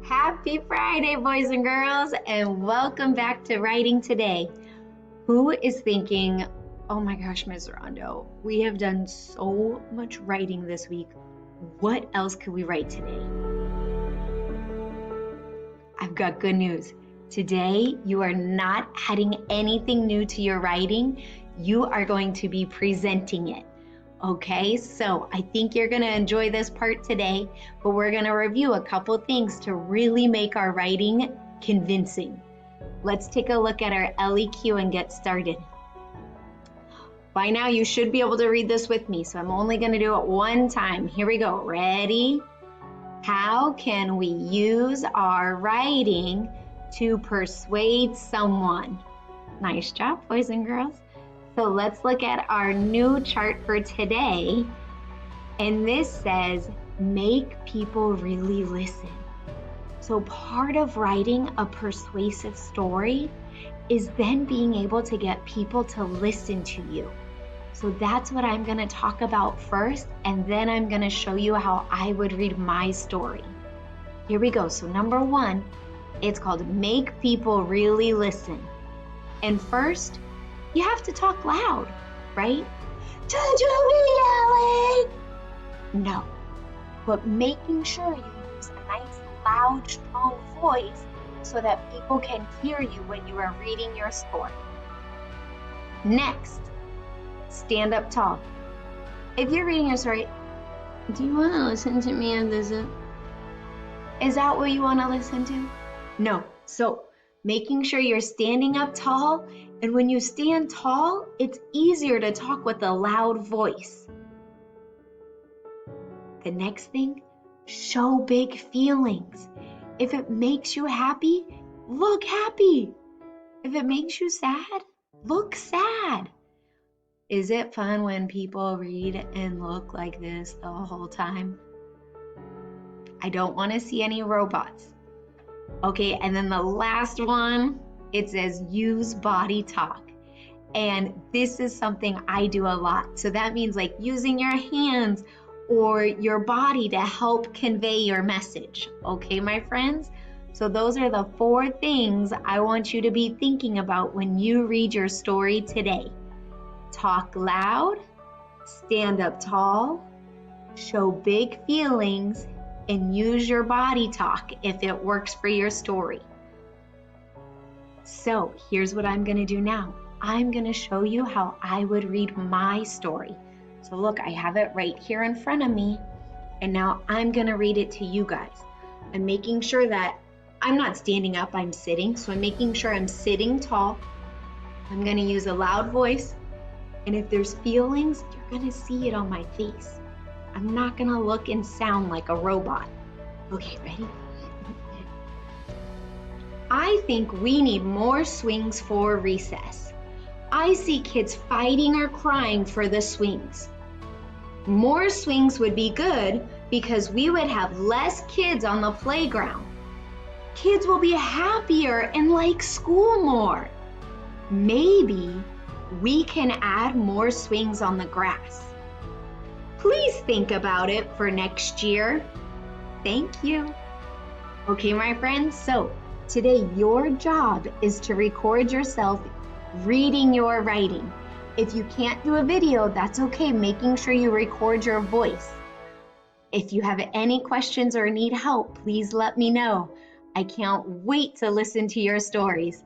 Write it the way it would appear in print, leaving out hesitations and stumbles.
Happy Friday, boys and girls, and welcome back to Writing Today. Who is thinking, oh my gosh, Ms. Rondo, we have done so much writing this week. What else could we write today? I've got good news. Today, you are not adding anything new to your writing. You are going to be presenting it. Okay, so I think you're going to enjoy this part today, but we're going to review a couple things to really make our writing convincing. Let's take a look at our LEQ and get started. By now, you should be able to read this with me, so I'm only going to do it one time. Here we go. Ready? How can we use our writing to persuade someone? Nice job, boys and girls. So let's look at our new chart for today. And this says, make people really listen. So part of writing a persuasive story is then being able to get people to listen to you. So that's what I'm going to talk about first, and then I'm going to show you how I would read my story. Here we go. So number one, it's called Make People Really Listen. And first, you have to talk loud, right? Should you be yelling? No, but making sure you use a nice, loud, strong voice so that people can hear you when you are reading your story. Next, stand up tall. If you're reading your story, do you want to listen to me and listen? Is that what you want to listen to? No. So making sure you're standing up tall, and when you stand tall, it's easier to talk with a loud voice. The next thing, show big feelings. If it makes you happy, look happy. If it makes you sad, look sad. Is it fun when people read and look like this the whole time? I don't want to see any robots. Okay, and then the last one, it says use body talk. And this is something I do a lot. So that means like using your hands or your body to help convey your message. Okay, my friends? So those are the 4 things I want you to be thinking about when you read your story today. Talk loud, stand up tall, show big feelings, and use your body talk if it works for your story. So here's what I'm going to do now. I'm going to show you how I would read my story. So look, I have it right here in front of me, and now I'm going to read it to you guys. I'm making sure that I'm not standing up, I'm sitting. So I'm making sure I'm sitting tall. I'm going to use a loud voice, and if there's feelings, you're going to see it on my face. I'm not going to look and sound like a robot. Okay, ready? I think we need more swings for recess. I see kids fighting or crying for the swings. More swings would be good because we would have less kids on the playground. Kids will be happier and like school more. Maybe we can add more swings on the grass. Please think about it for next year. Thank you. Okay, my friends, so today your job is to record yourself reading your writing. If you can't do a video, that's okay, making sure you record your voice. If you have any questions or need help, please let me know. I can't wait to listen to your stories.